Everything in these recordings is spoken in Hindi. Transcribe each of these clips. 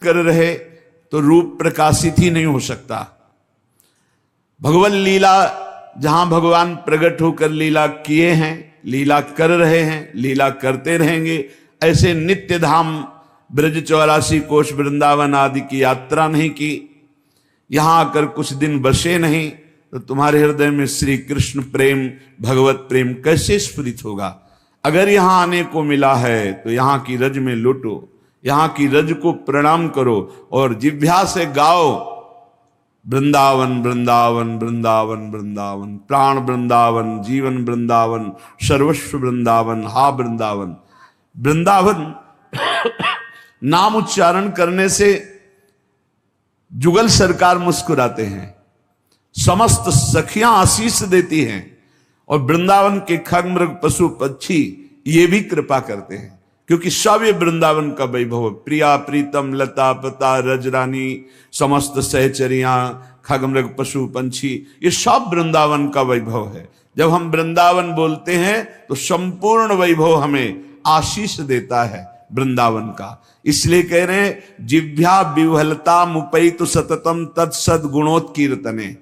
कर रहे तो रूप प्रकाशित ही नहीं हो सकता। भगवान लीला जहां भगवान प्रकट होकर लीला किए हैं, लीला कर रहे हैं, लीला करते रहेंगे, ऐसे नित्य धाम ब्रज 84 कोष वृंदावन आदि की यात्रा नहीं की, यहां आकर कुछ दिन बसे नहीं, तो तुम्हारे हृदय में श्री कृष्ण प्रेम, भगवत प्रेम कैसे स्फुरित होगा। अगर यहां आने को मिला है तो यहां की रज में लुटो, यहां की रज को प्रणाम करो और जिह्वा से गाओ वृंदावन वृंदावन वृंदावन वृंदावन, प्राण वृंदावन, जीवन वृंदावन, सर्वस्व वृंदावन, हा वृंदावन। वृंदावन नाम उच्चारण करने से जुगल सरकार मुस्कुराते हैं, समस्त सखियां आशीष देती हैं और वृंदावन के खग मृग पशु पक्षी ये भी कृपा करते हैं, क्योंकि सब ये वृंदावन का वैभव। प्रिया प्रीतम लता पता रजरानी, समस्त सहचरियां, खग मृग पशु पंछी, ये सब वृंदावन का वैभव है। जब हम वृंदावन बोलते हैं तो संपूर्ण वैभव हमें आशीष देता है वृंदावन का। इसलिए कह रहे हैं जिह्वा विह्वलता मुपैतु सततम तत्सद गुणोत्कीर्तने।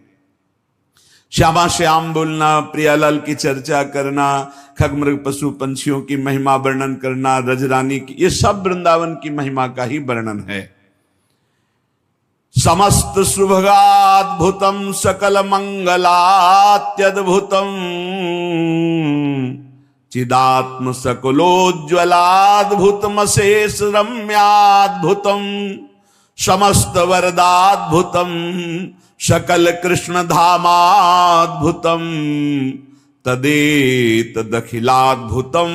श्यामा श्याम बोलना, प्रियालाल की चर्चा करना, खग मृग पशु पंछियों की महिमा वर्णन करना, रजरानी की, ये सब वृंदावन की महिमा का ही वर्णन है। समस्त सुभगाद्भुतम सकल मंगलात्यद्भुतम चिदात्म सकलोज्ज्वलाद्भुतमशेष रम्याद्भुतम समस्त वरदाद्भुतम सकल कृष्ण धामाद्भुतम तदेतदखिलाद्भुतम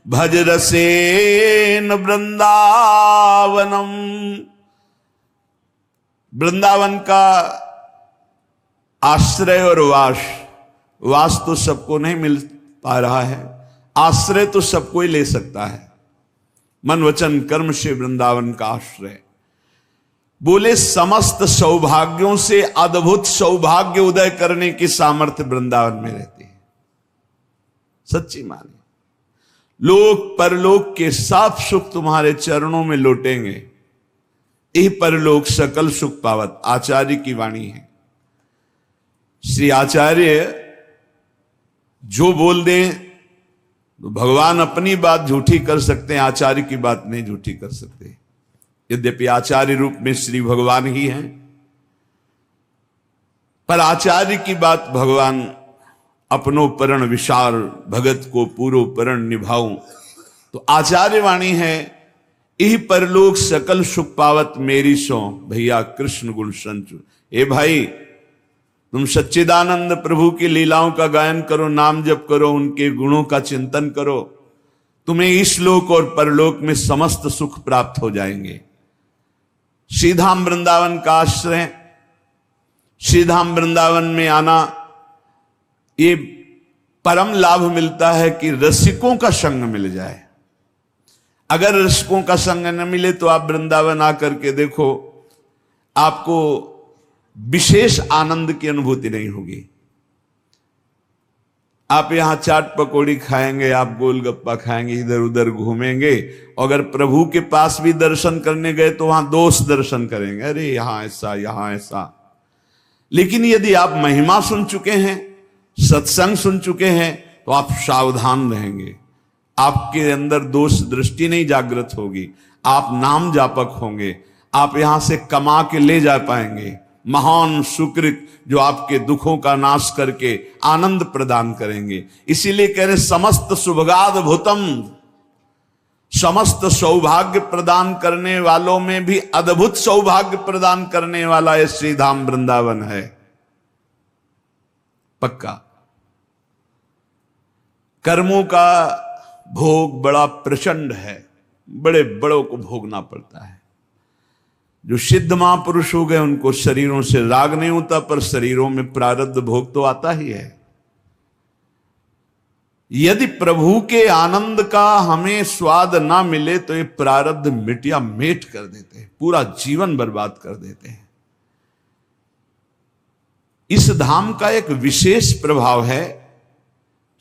भज रसेन वृंदावनम। वृंदावन का आश्रय और वास तो सबको नहीं मिल पा रहा है, आश्रय तो सबको ही ले सकता है। मन वचन कर्म से वृंदावन का आश्रय। बोले समस्त सौभाग्यों से अद्भुत सौभाग्य उदय करने की सामर्थ्य वृंदावन में रहती है। सच्ची माने लोक परलोक के सब सुख तुम्हारे चरणों में लौटेंगे। यही परलोक सकल सुख पावत आचार्य की वाणी है। श्री आचार्य जो बोल दें तो भगवान अपनी बात झूठी कर सकते हैं, आचार्य की बात नहीं झूठी कर सकते। यद्यपि आचार्य रूप में श्री भगवान ही हैं, पर आचार्य की बात भगवान अपनो परण विशाल भगत को पूरो परण निभाऊं, तो आचार्य वाणी है यही परलोक सकल सुख पावत मेरी सो भैया कृष्ण गुण संचु। ए भाई तुम सच्चिदानंद प्रभु की लीलाओं का गायन करो, नाम जप करो, उनके गुणों का चिंतन करो, तुम्हें इस लोक और परलोक में समस्त सुख प्राप्त हो जाएंगे। श्रीधाम वृंदावन का आश्रय, श्रीधाम वृंदावन में आना, ये परम लाभ मिलता है कि रसिकों का संग मिल जाए। अगर रसिकों का संग न मिले तो आप वृंदावन आकर के देखो, आपको विशेष आनंद की अनुभूति नहीं होगी। आप यहां चाट पकौड़ी खाएंगे, आप गोलगप्पा खाएंगे, इधर उधर घूमेंगे, अगर प्रभु के पास भी दर्शन करने गए तो वहां दोष दर्शन करेंगे, अरे यहां ऐसा यहां ऐसा। लेकिन यदि आप महिमा सुन चुके हैं, सत्संग सुन चुके हैं, तो आप सावधान रहेंगे। आपके अंदर दोष दृष्टि नहीं जागृत होगी, आप नाम जापक होंगे, आप यहां से कमा के ले जा पाएंगे महान सुकृत जो आपके दुखों का नाश करके आनंद प्रदान करेंगे। इसीलिए कह रहे समस्त सुभगाद्भुतम, समस्त सौभाग्य प्रदान करने वालों में भी अद्भुत सौभाग्य प्रदान करने वाला ये श्रीधाम वृंदावन है। पक्का कर्मों का भोग बड़ा प्रचंड है, बड़े बड़ों को भोगना पड़ता है। जो सिद्ध महापुरुष हो गए उनको शरीरों से राग नहीं होता, पर शरीरों में प्रारब्ध भोग तो आता ही है। यदि प्रभु के आनंद का हमें स्वाद ना मिले तो ये प्रारब्ध मिटिया मेट कर देते हैं, पूरा जीवन बर्बाद कर देते हैं। इस धाम का एक विशेष प्रभाव है।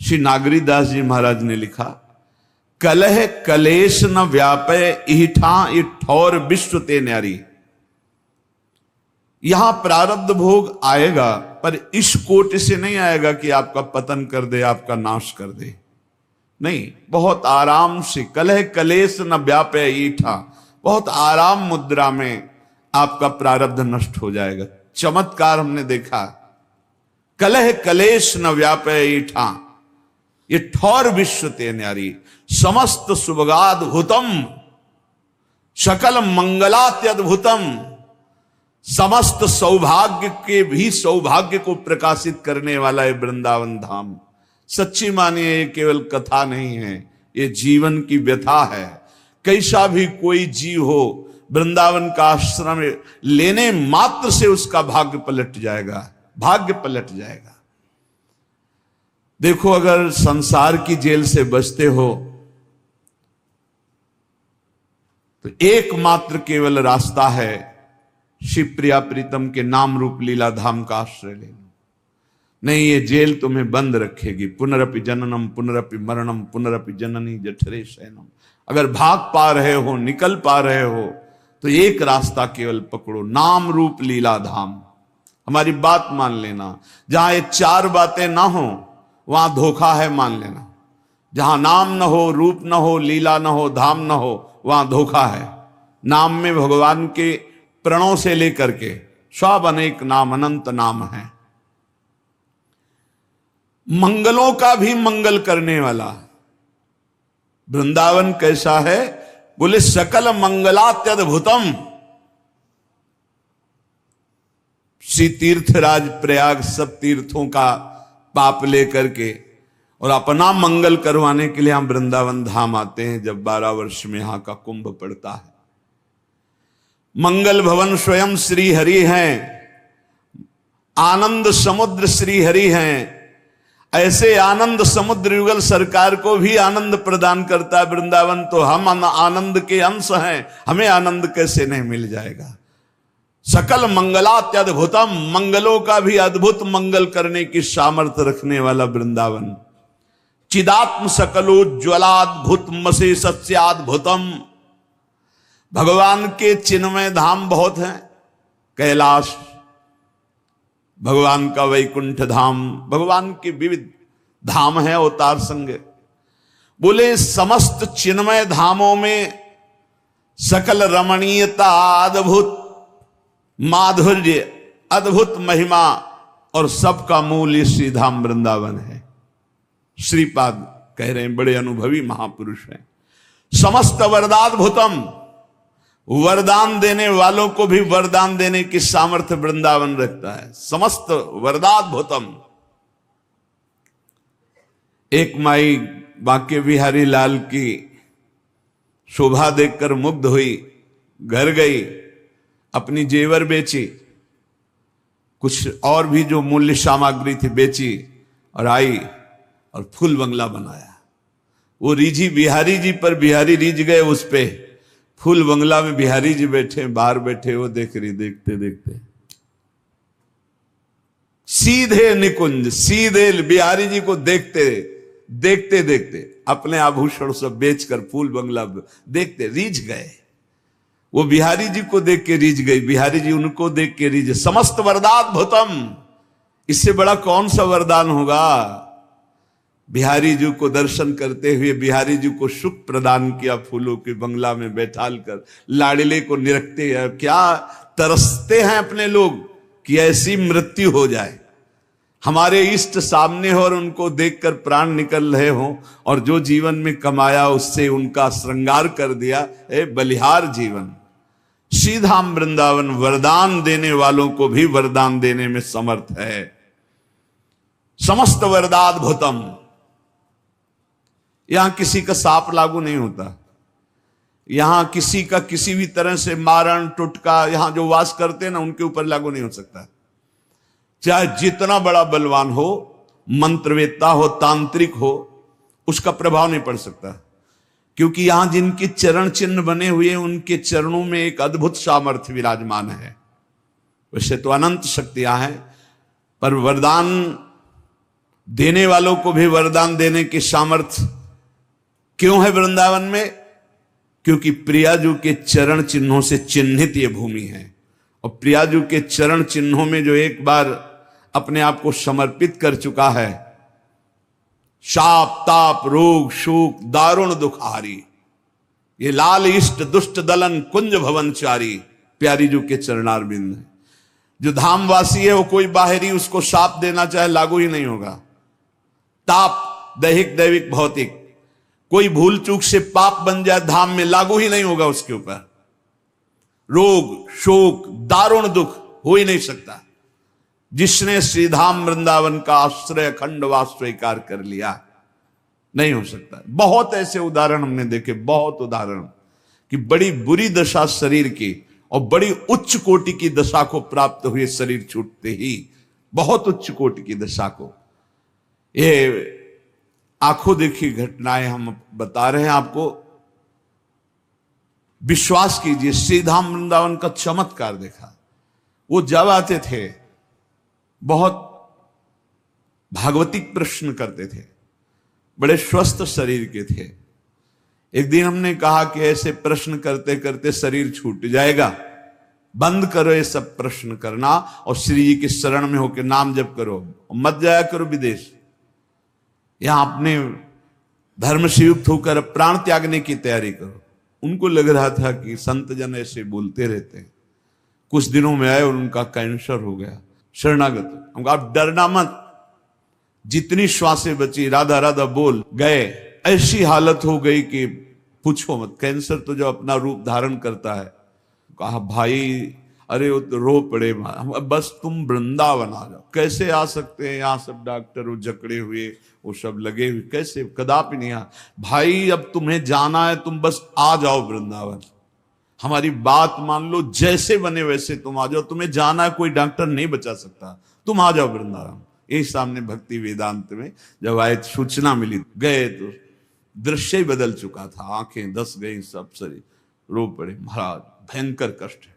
श्री नागरीदास जी महाराज ने लिखा, कलह कलेश न व्यापय इठा इठौर विश्व ते न्यारी। यहां प्रारब्ध भोग आएगा, पर इस कोटि से नहीं आएगा कि आपका पतन कर दे, आपका नाश कर दे। नहीं, बहुत आराम से, कलह कलेश न व्यापय ईठा, बहुत आराम मुद्रा में आपका प्रारब्ध नष्ट हो जाएगा। चमत्कार हमने देखा, कलह कलेश न व्यापय ईठा, ये ठौर विश्व ते न्यारी, समस्त सुभगाद्भुतम सकल मंगलात्यद्भुतम, समस्त सौभाग्य के भी सौभाग्य को प्रकाशित करने वाला है वृंदावन धाम। सच्ची मानिए, ये केवल कथा नहीं है, ये जीवन की व्यथा है। कैसा भी कोई जीव हो, वृंदावन का आश्रम लेने मात्र से उसका भाग्य पलट जाएगा, भाग्य पलट जाएगा। देखो, अगर संसार की जेल से बचते हो तो एकमात्र केवल रास्ता है शिवप्रिया प्रीतम के नाम रूप लीला धाम का आश्रय लेना। नहीं, ये जेल तुम्हें बंद रखेगी। पुनरपि जननम पुनरपि मरणम पुनरपि जननी जठरे शयनम। अगर भाग पा रहे हो, निकल पा रहे हो, तो एक रास्ता केवल पकड़ो, नाम रूप लीला धाम। हमारी बात मान लेना, जहां ये चार बातें ना हो वहां धोखा है, मान लेना। जहां नाम न हो, रूप न हो, लीला न हो, धाम न हो, वहां धोखा है। नाम में भगवान के प्रणों से लेकर के सब अनेक नाम, अनंत नाम है। मंगलों का भी मंगल करने वाला वृंदावन कैसा है? बोले सकल मंगलात्यद्भुतम। श्री तीर्थराज प्रयाग सब तीर्थों का पाप लेकर के और अपना मंगल करवाने के लिए हम वृंदावन धाम आते हैं जब 12 वर्ष में यहां का कुंभ पड़ता है। मंगल भवन स्वयं श्री हरि हैं, आनंद समुद्र श्री हरि हैं। ऐसे आनंद समुद्र युगल सरकार को भी आनंद प्रदान करता है वृंदावन, तो हम आनंद के अंश हैं, हमें आनंद कैसे नहीं मिल जाएगा? सकल मंगलात्यद्भुतम, मंगलों का भी अद्भुत मंगल करने की सामर्थ्य रखने वाला वृंदावन। चिदात्म सकलोज्ज्वलाद्भुत मसे सत्याद्भुतम। भगवान के चिन्मय धाम बहुत हैं, कैलाश, भगवान का वैकुंठ धाम, भगवान के विविध धाम है अवतार संग। बोले समस्त चिन्मय धामों में सकल रमणीयता, अद्भुत माधुर्य, अद्भुत महिमा और सबका मूल श्री धाम वृंदावन है। श्रीपाद कह रहे हैं, बड़े अनुभवी महापुरुष हैं। समस्त वरदाद्भुतम, वरदान देने वालों को भी वरदान देने की सामर्थ्य वृंदावन रखता है। समस्त वरदाद्भुतम। एक माई बांके बिहारी लाल की शोभा देखकर मुग्ध हुई, घर गई, अपनी जेवर बेची, कुछ और भी जो मूल्य सामग्री थी बेची और आई और फूल बंगला बनाया। वो रिझी बिहारी जी पर, बिहारी रिझ गए उस पे। फूल बंगला में बिहारी जी बैठे, बाहर बैठे, वो देख रही, देखते देखते सीधे निकुंज, सीधे बिहारी जी को देखते देखते देखते अपने आभूषण सब बेचकर फूल बंगला देखते रीझ गए। वो बिहारी जी को देख के रीझ गई, बिहारी जी उनको देख के रीझ। समस्त वरदाद्भुतम, इससे बड़ा कौन सा वरदान होगा? बिहारी जी को दर्शन करते हुए बिहारी जी को सुख प्रदान किया, फूलों के बंगला में बैठाल कर लाडले को निरखते हैं। क्या तरसते हैं अपने लोग कि ऐसी मृत्यु हो जाए, हमारे इष्ट सामने हो और उनको देखकर प्राण निकल रहे हो, और जो जीवन में कमाया उससे उनका श्रृंगार कर दिया। बलिहार जीवन। श्रीधाम वृंदावन वरदान देने वालों को भी वरदान देने में समर्थ है। समस्त वरदाद्भुतम। यहां किसी का साप लागू नहीं होता, यहां किसी का किसी भी तरह से मारण टुटका, यहां जो वास करते हैं ना, उनके ऊपर लागू नहीं हो सकता। चाहे जितना बड़ा बलवान हो, मंत्रवेत्ता हो, तांत्रिक हो, उसका प्रभाव नहीं पड़ सकता, क्योंकि यहां जिनके चरण चिन्ह बने हुए हैं उनके चरणों में एक अद्भुत सामर्थ्य विराजमान है। वैसे तो अनंत शक्तियां हैं, पर वरदान देने वालों को भी वरदान देने की सामर्थ्य क्यों है वृंदावन में? क्योंकि प्रियाजू के चरण चिन्हों से चिन्हित ये भूमि है, और प्रियाजू के चरण चिन्हों में जो एक बार अपने आप को समर्पित कर चुका है, शाप ताप रोग शोक दारुण दुखारी, ये लाल इष्ट दुष्ट दलन कुंज भवनचारी प्यारी जू के चरणारविंद है। जो धामवासी है वो कोई बाहरी उसको शाप देना चाहे लागू ही नहीं होगा। ताप दैहिक दैविक भौतिक, कोई भूल चूक से पाप बन जाए धाम में लागू ही नहीं होगा उसके ऊपर। रोग शोक दारुण दुख हो ही नहीं सकता। जिसने श्रीधाम वृंदावन का आश्रय अखंडवास स्वीकार कर लिया, नहीं हो सकता। बहुत ऐसे उदाहरण हमने देखे, बहुत उदाहरण कि बड़ी बुरी दशा शरीर की और बड़ी उच्च कोटि की दशा को प्राप्त हुए शरीर छूटते ही, बहुत उच्च कोटि की दशा को। ये आंखों देखी घटनाएं हम बता रहे हैं आपको। विश्वास कीजिए, श्रीधाम वृंदावन का चमत्कार देखा। वो जब आते थे बहुत भागवतिक प्रश्न करते थे, बड़े स्वस्थ शरीर के थे। एक दिन हमने कहा कि ऐसे प्रश्न करते करते शरीर छूट जाएगा, बंद करो ये सब प्रश्न करना और श्री जी की शरण में होकर नाम जप करो, मत जाया करो विदेश। यहां अपने धर्म से युक्त होकर प्राण त्यागने की तैयारी करो। उनको लग रहा था कि संत जन ऐसे बोलते रहते हैं। कुछ दिनों में आए और उनका कैंसर हो गया, शरणागत। हमको आप डरना मत, जितनी श्वासें बची राधा राधा बोल गए। ऐसी हालत हो गई कि पूछो मत। कैंसर तो जो अपना रूप धारण करता है। कहा भाई अरे वो तो रो पड़े, बस तुम वृंदावन आ जाओ। कैसे आ सकते हैं, यहाँ सब डॉक्टर वो जकड़े हुए वो सब लगे हुए, कैसे, कदापि नहीं आ। भाई अब तुम्हें जाना है, तुम बस आ जाओ वृंदावन, हमारी बात मान लो, जैसे बने वैसे तुम आ जाओ। तुम्हें जाना है, कोई डॉक्टर नहीं बचा सकता, तुम आ जाओ वृंदावन। यही सामने भक्ति वेदांत में जब आए सूचना मिली, गए तो दृश्य ही बदल चुका था। आंखें धस गई, सब शरीर रो पड़े। महाराज भयंकर कष्ट है।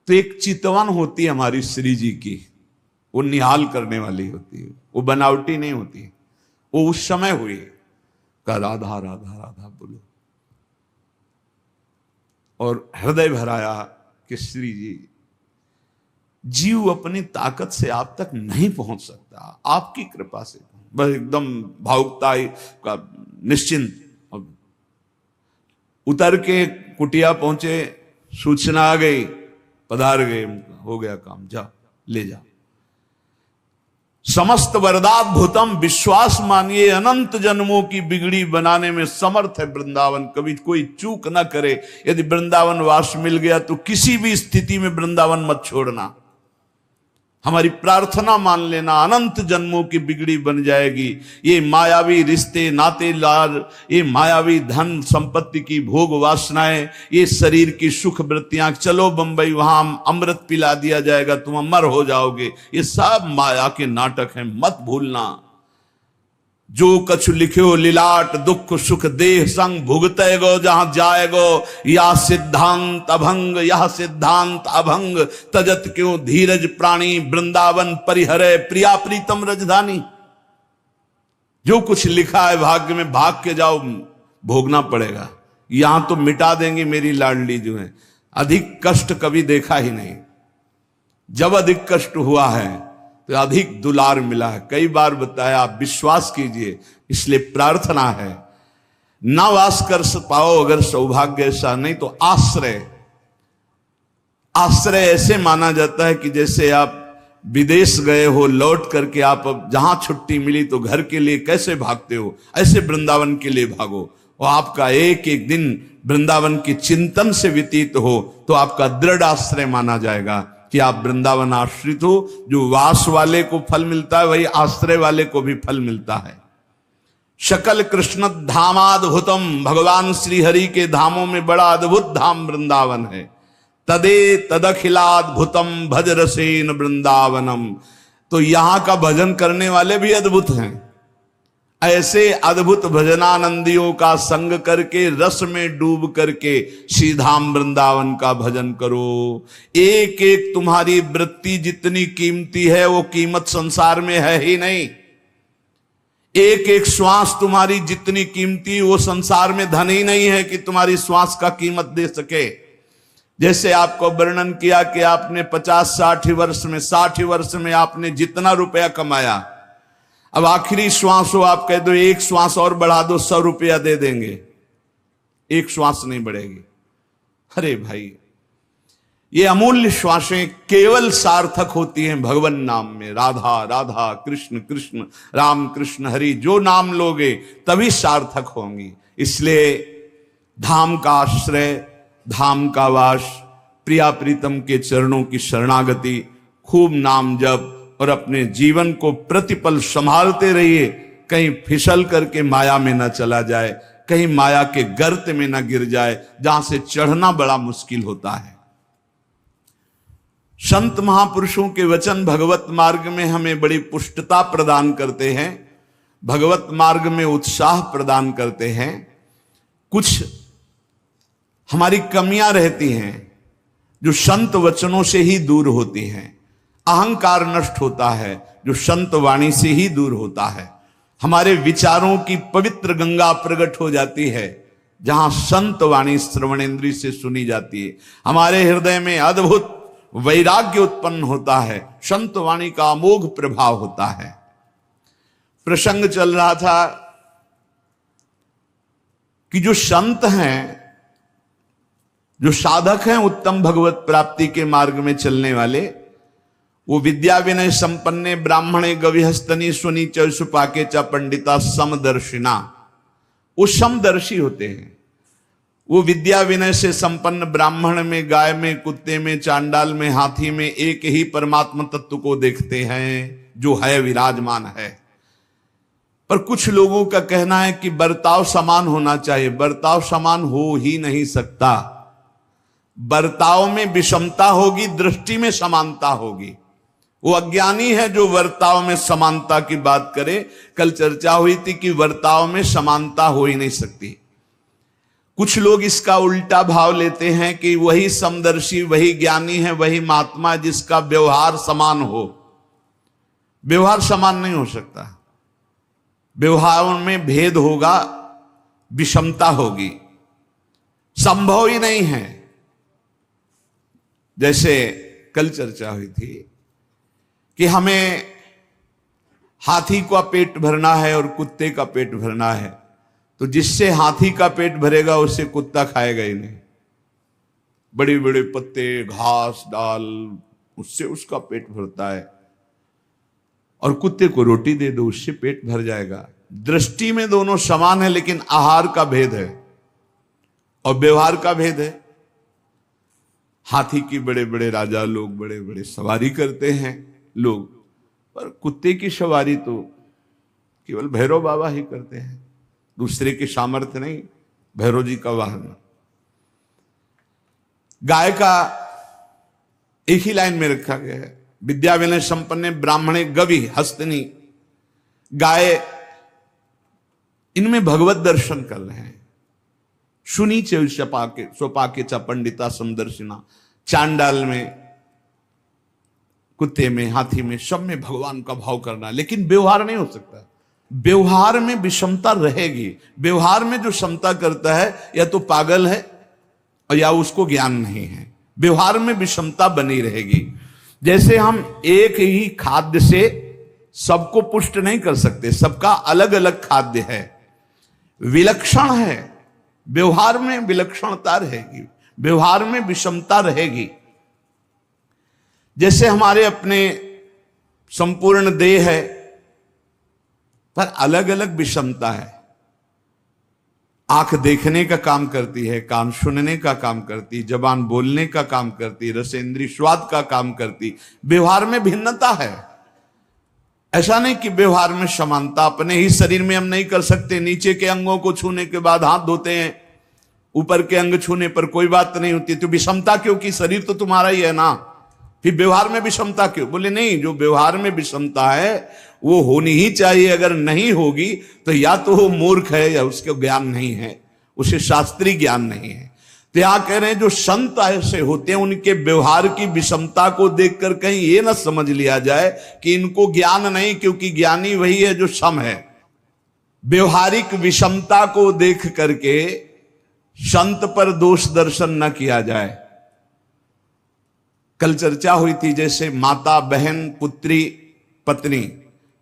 तो एक चितवन होती है हमारी श्री जी की, वो निहाल करने वाली होती है, वो बनावटी नहीं होती है। वो उस समय हुई का राधा राधा राधा बोलो, और हृदय भराया कि श्री जी, जीव अपनी ताकत से आप तक नहीं पहुंच सकता, आपकी कृपा से। बस एकदम भावुकता का निश्चिंत। उतर के कुटिया पहुंचे, सूचना आ गई, पधार गए, हो गया काम, जा ले जा। समस्त वरदाद्भुतम, विश्वास मानिए अनंत जन्मों की बिगड़ी बनाने में समर्थ है वृंदावन। कभी कोई चूक ना करे। यदि वृंदावन वास मिल गया तो किसी भी स्थिति में वृंदावन मत छोड़ना। हमारी प्रार्थना मान लेना, अनंत जन्मों की बिगड़ी बन जाएगी। ये मायावी रिश्ते नाते लाल, ये मायावी धन संपत्ति की भोग वासनाएं, ये शरीर की सुख वृत्तियां, चलो बंबई वहां अमृत पिला दिया जाएगा, तुम अमर हो जाओगे, ये सब माया के नाटक हैं, मत भूलना। जो कछु लिख्यो लीलाट दुख सुख देह संग भुगते गो, जहां जाएगो या सिद्धांत अभंग, यह सिद्धांत अभंग, तजत क्यों धीरज प्राणी, वृंदावन परिहरे प्रिया प्रीतम रजधानी। जो कुछ लिखा है भाग्य में, भाग के जाओ, भोगना पड़ेगा। यहां तो मिटा देंगे मेरी लाडली जो है। अधिक कष्ट कभी देखा ही नहीं। जब अधिक कष्ट हुआ है तो अधिक दुलार मिला है। कई बार बताया, आप विश्वास कीजिए। इसलिए प्रार्थना है, ना वास कर पाओ अगर सौभाग्य ऐसा, नहीं तो आश्रय। आश्रय ऐसे माना जाता है कि जैसे आप विदेश गए हो, लौट करके आप अब जहां छुट्टी मिली तो घर के लिए कैसे भागते हो, ऐसे वृंदावन के लिए भागो। और आपका एक एक दिन वृंदावन के चिंतन से व्यतीत हो तो आपका दृढ़ आश्रय माना जाएगा कि आप वृंदावन आश्रित हो। जो वास वाले को फल मिलता है, वही आश्रय वाले को भी फल मिलता है। शकल कृष्ण धामाद्भुतम, भगवान श्री हरि के धामों में बड़ा अद्भुत धाम वृंदावन है। तदे तदखिलाद्भुतम भज रसेन वृंदावनम। तो यहां का भजन करने वाले भी अद्भुत हैं। ऐसे अद्भुत भजनानंदियों का संग करके, रस में डूब करके श्रीधाम वृंदावन का भजन करो। एक एक तुम्हारी वृत्ति जितनी कीमती है, वो कीमत संसार में है ही नहीं। एक एक श्वास तुम्हारी जितनी कीमती, वो संसार में धन ही नहीं है कि तुम्हारी श्वास का कीमत दे सके। जैसे आपको वर्णन किया कि आपने 50-60 वर्ष में 60 वर्ष में आपने जितना रुपया कमाया, अब आखिरी श्वास हो, आप कह दो एक श्वास और बढ़ा दो, 100 रुपया दे देंगे, एक श्वास नहीं बढ़ेगी। अरे भाई, ये अमूल्य श्वासें केवल सार्थक होती हैं भगवान नाम में। राधा राधा, कृष्ण कृष्ण, राम कृष्ण हरि, जो नाम लोगे तभी सार्थक होंगी। इसलिए धाम का आश्रय, धाम का वास, प्रिया प्रीतम के चरणों की शरणागति, खूब नाम जप और अपने जीवन को प्रतिपल संभालते रहिए, कहीं फिसल करके माया में न चला जाए, कहीं माया के गर्त में न गिर जाए, जहां से चढ़ना बड़ा मुश्किल होता है। संत महापुरुषों के वचन भगवत मार्ग में हमें बड़ी पुष्टता प्रदान करते हैं, भगवत मार्ग में उत्साह प्रदान करते हैं। कुछ हमारी कमियां रहती हैं जो संत वचनों से ही दूर होती हैं। अहंकार नष्ट होता है जो संत वाणी से ही दूर होता है। हमारे विचारों की पवित्र गंगा प्रकट हो जाती है जहां संत वाणी श्रवणेंद्रिय से सुनी जाती है। हमारे हृदय में अद्भुत वैराग्य उत्पन्न होता है, संत वाणी का अमोघ प्रभाव होता है। प्रसंग चल रहा था कि जो संत हैं, जो साधक हैं उत्तम भगवत प्राप्ति के मार्ग में चलने वाले, वो विद्या विनय संपन्ने ब्राह्मणे गविहस्तनी सुनी चौसुपाके च पंडिता समदर्शिना, वो समदर्शी होते हैं। वो विद्या विनय से संपन्न ब्राह्मण में, गाय में, कुत्ते में, चांडाल में, हाथी में एक ही परमात्मा तत्व को देखते हैं जो है विराजमान है। पर कुछ लोगों का कहना है कि बर्ताव समान होना चाहिए। बर्ताव समान हो ही नहीं सकता। बर्ताव में विषमता होगी, दृष्टि में समानता होगी। वो अज्ञानी है जो वर्ताव में समानता की बात करे। कल चर्चा हुई थी कि वर्ताव में समानता हो ही नहीं सकती। कुछ लोग इसका उल्टा भाव लेते हैं कि वही समदर्शी, वही ज्ञानी है, वही महात्मा जिसका व्यवहार समान हो। व्यवहार समान नहीं हो सकता। व्यवहार में भेद होगा, विषमता होगी, संभव ही नहीं है। जैसे कल चर्चा हुई थी कि हमें हाथी का पेट भरना है और कुत्ते का पेट भरना है, तो जिससे हाथी का पेट भरेगा उससे कुत्ता खाएगा ही नहीं। बड़े बड़े पत्ते, घास, डाल, उससे उसका पेट भरता है। और कुत्ते को रोटी दे दो, उससे पेट भर जाएगा। दृष्टि में दोनों समान है, लेकिन आहार का भेद है और व्यवहार का भेद है। हाथी की बड़े बड़े राजा लोग बड़े बड़े सवारी करते हैं लोग, पर कुत्ते की सवारी तो केवल भैरव बाबा ही करते हैं, दूसरे के सामर्थ्य नहीं। भैरव जी का वाहन। गाय का एक ही लाइन में रखा गया है, विद्या विनय संपन्न ब्राह्मणे गवि हस्तनी। गाय, इनमें भगवत दर्शन कर रहे हैं। सुनी सोपाके च पंडिता समदर्शिना। चांडाल में, कुत्ते में, हाथी में, सब में भगवान का भाव करना, लेकिन व्यवहार नहीं हो सकता। व्यवहार में विषमता रहेगी। व्यवहार में जो क्षमता करता है या तो पागल है और या उसको ज्ञान नहीं है। व्यवहार में विषमता बनी रहेगी। जैसे हम एक ही खाद्य से सबको पुष्ट नहीं कर सकते, सबका अलग अलग खाद्य है, विलक्षण है। व्यवहार में विलक्षणता रहेगी, व्यवहार में विषमता रहेगी। जैसे हमारे अपने संपूर्ण देह है, पर अलग अलग विषमता है। आंख देखने का काम करती है, कान सुनने का काम करती, जबान बोलने का काम करती, रसेंद्रिय स्वाद का काम करती। व्यवहार में भिन्नता है। ऐसा नहीं कि व्यवहार में समानता। अपने ही शरीर में हम नहीं कर सकते। नीचे के अंगों को छूने के बाद हाथ धोते हैं, ऊपर के अंग छूने पर कोई बात नहीं होती। तो विषमता क्यों? कि शरीर तो तुम्हारा ही है ना, फिर व्यवहार में विषमता क्यों? बोले नहीं, जो व्यवहार में विषमता है वो होनी ही चाहिए। अगर नहीं होगी तो या तो वो मूर्ख है या उसके ज्ञान नहीं है, उसे शास्त्रीय ज्ञान नहीं है। तो यहां कह रहे हैं जो संत ऐसे होते हैं उनके व्यवहार की विषमता को देखकर कहीं ये ना समझ लिया जाए कि इनको ज्ञान नहीं, क्योंकि ज्ञानी वही है जो सम है। व्यवहारिक विषमता को देख करके संत पर दोष दर्शन न किया जाए। कल चर्चा हुई थी, जैसे माता, बहन, पुत्री, पत्नी,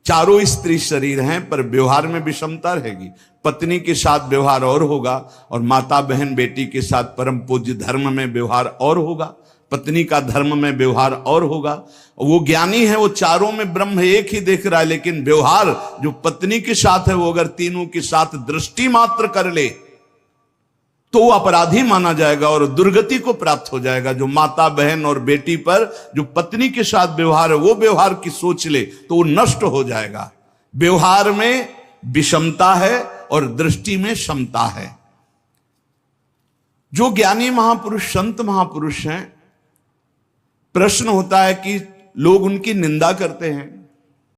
चारों स्त्री शरीर हैं, पर व्यवहार में विषमता रहेगी। पत्नी के साथ व्यवहार और होगा, और माता, बहन, बेटी के साथ परम पूज्य धर्म में व्यवहार और होगा, पत्नी का धर्म में व्यवहार और होगा। वो ज्ञानी है, वो चारों में ब्रह्म एक ही देख रहा है, लेकिन व्यवहार जो पत्नी के साथ है, वो अगर तीनों के साथ दृष्टि मात्र कर ले तो वो अपराधी माना जाएगा और दुर्गति को प्राप्त हो जाएगा। जो माता, बहन और बेटी पर जो पत्नी के साथ व्यवहार है, वो व्यवहार की सोच ले तो वो नष्ट हो जाएगा। व्यवहार में विषमता है और दृष्टि में समता है। जो ज्ञानी महापुरुष, संत महापुरुष हैं, प्रश्न होता है कि लोग उनकी निंदा करते हैं,